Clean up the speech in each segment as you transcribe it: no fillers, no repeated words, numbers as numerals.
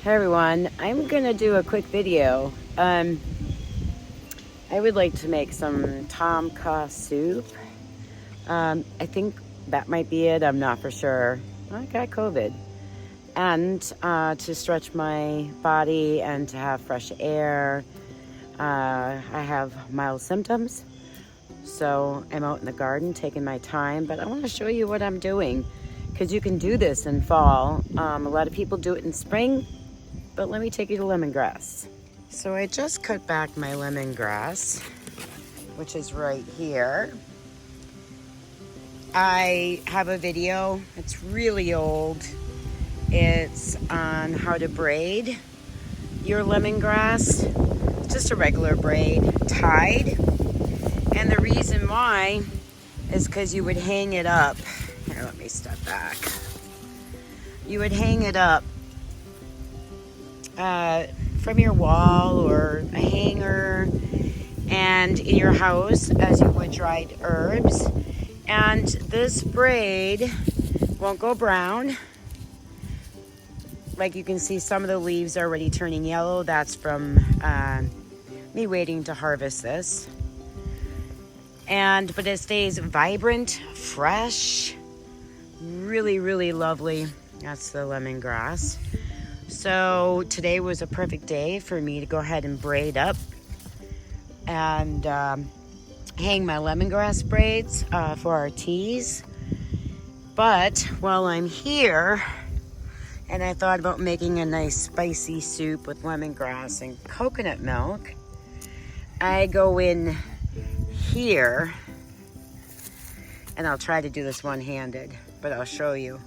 Hey everyone, I'm gonna do a quick video. I would like to make some Tom Kha soup. I think that might be it. I'm not for sure. I got COVID. And to stretch my body and to have fresh air. I have mild symptoms, so I'm out in the garden taking my time. But I want to show you what I'm doing, because you can do this in fall. A lot of people do it in spring. But let me take you to lemongrass. So I just cut back my lemongrass, which is right here. I have a video, it's really old. It's on how to braid your lemongrass. Just a regular braid, tied. And the reason why is because you would hang it up. Here, let me step back. You would hang it up from your wall or a hanger and in your house as you would dried herbs. And this braid won't go brown. Like you can see, some of the leaves are already turning yellow. That's from me waiting to harvest this. But it stays vibrant, fresh, really, really lovely. That's the lemongrass. So today was a perfect day for me to go ahead and braid up and hang my lemongrass braids for our teas. But while I'm here, and I thought about making a nice spicy soup with lemongrass and coconut milk, I go in here, and I'll try to do this one-handed, but I'll show you.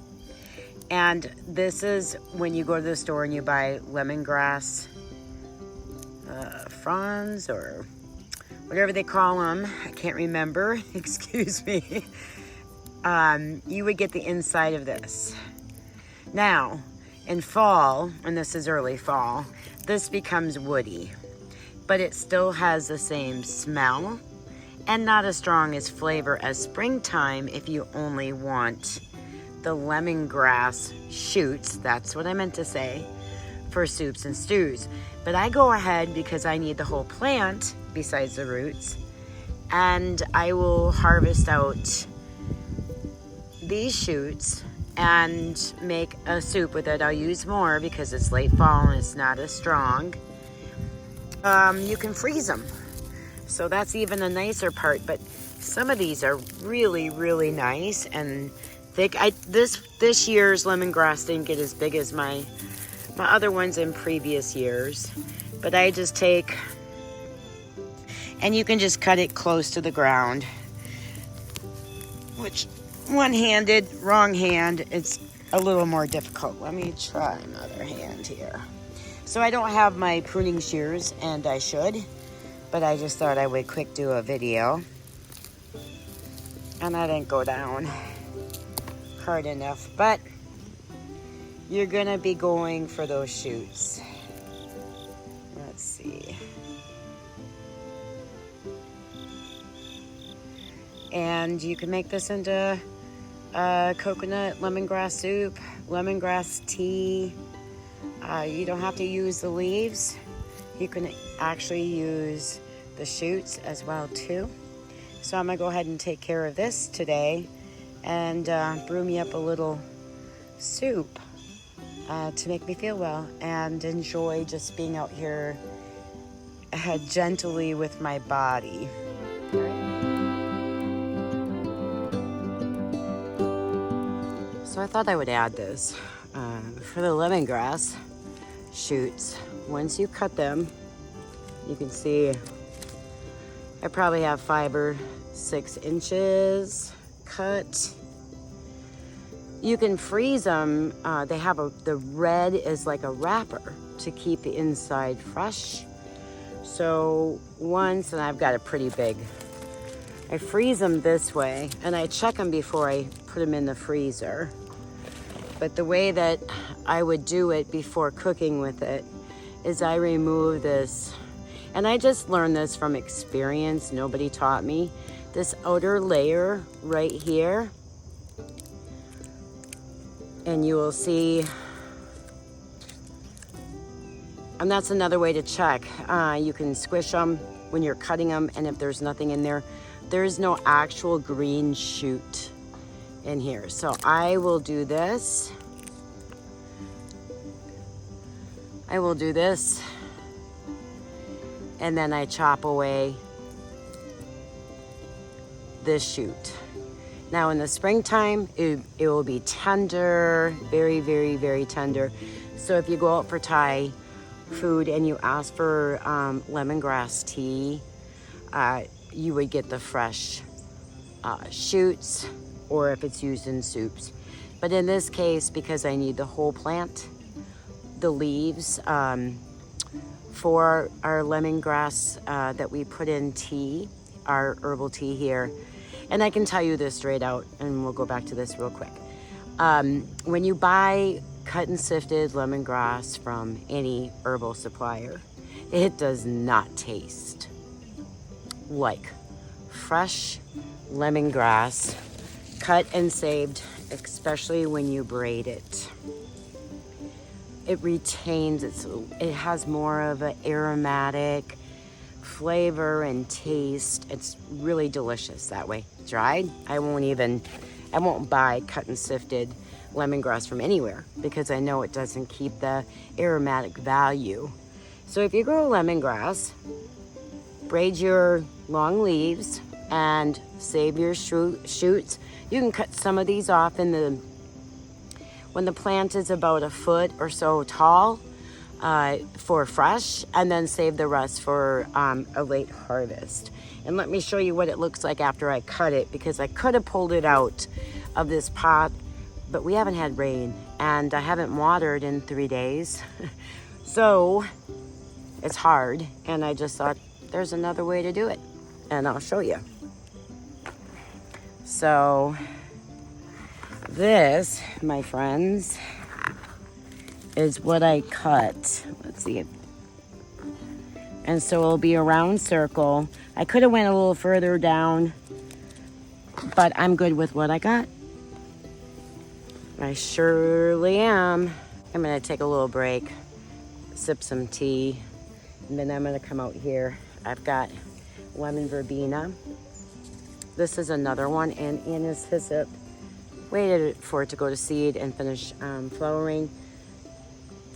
And this is when you go to the store and you buy lemongrass fronds or whatever they call them. I can't remember, excuse me. You would get the inside of this. Now, in fall, and this is early fall, this becomes woody, but it still has the same smell and not as strong as flavor as springtime if you only want the lemongrass shoots, that's what I meant to say, for soups and stews. But I go ahead because I need the whole plant besides the roots, and I will harvest out these shoots and make a soup with it. I'll use more because it's late fall and it's not as strong. You can freeze them, so that's even a nicer part. But some of these are really, really nice and thick. This year's lemongrass didn't get as big as my other ones in previous years, but I just take, and you can just cut it close to the ground, which one-handed, wrong hand, it's a little more difficult. Let me try another hand here. So I don't have my pruning shears, and I should, but I just thought I would quick do a video, and I didn't go down hard enough, but you're gonna be going for those shoots. Let's see. And you can make this into coconut lemongrass soup, lemongrass tea. You don't have to use the leaves. You can actually use the shoots as well too. So I'm gonna go ahead and take care of this today and brew me up a little soup to make me feel well and enjoy just being out here gently with my body. So I thought I would add this for the lemongrass shoots. Once you cut them, you can see I probably have 5 or 6 inches cut. You can freeze them. They have the red is like a wrapper to keep the inside fresh. So once, and I've got a pretty big, I freeze them this way, and I check them before I put them in the freezer. But the way that I would do it before cooking with it is I remove this, and I just learned this from experience, nobody taught me, this outer layer right here. And you will see And that's another way to check. You can squish them when you're cutting them, and if there's nothing in there, there's no actual green shoot in here. So I will do this. I will do this, and then I chop away this shoot. Now in the springtime, it will be tender, very, very, very tender. So if you go out for Thai food and you ask for lemongrass tea, you would get the fresh shoots, or if it's used in soups. But in this case, because I need the whole plant, the leaves for our lemongrass that we put in tea, our herbal tea here. And I can tell you this straight out, and we'll go back to this real quick. When you buy cut and sifted lemongrass from any herbal supplier, it does not taste like fresh lemongrass cut and saved, especially when you braid it. It retains, it has more of an aromatic flavor and taste. It's really delicious that way. Dried, I won't buy cut and sifted lemongrass from anywhere, because I know it doesn't keep the aromatic value. So if you grow lemongrass, braid your long leaves and save your shoots. You can cut some of these off when the plant is about a foot or so tall for fresh, and then save the rest for a late harvest. And let me show you what it looks like after I cut it, because I could have pulled it out of this pot, but we haven't had rain and I haven't watered in 3 days. So it's hard, and I just thought there's another way to do it, and I'll show you. So this, my friends, is what I cut. Let's see. And so it'll be a round circle. I could have went a little further down, but I'm good with what I got. I surely am. I'm gonna take a little break, sip some tea, and then I'm gonna come out here. I've got lemon verbena. This is another one, and anise hyssop. Waited for it to go to seed and finish flowering.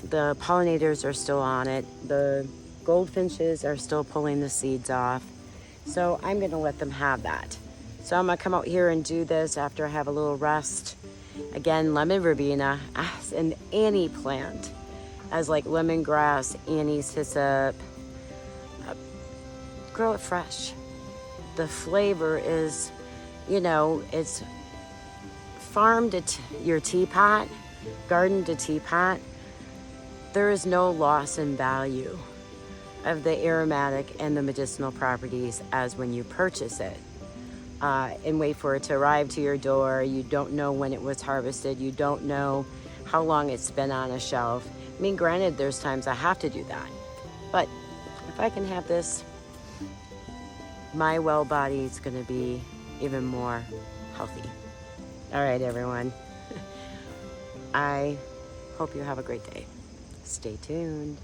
The pollinators are still on it. The goldfinches are still pulling the seeds off. So I'm gonna let them have that. So I'm gonna come out here and do this after I have a little rest. Again, lemon verbena, as in any plant, as like lemongrass, anise hyssop, grow it fresh. The flavor is, it's farm to your teapot, garden to teapot. There is no loss in value of the aromatic and the medicinal properties as when you purchase it and wait for it to arrive to your door. You don't know when it was harvested. You don't know how long it's been on a shelf. I mean, granted, there's times I have to do that, but if I can have this, my well body is going to be even more healthy. All right, everyone. I hope you have a great day. Stay tuned.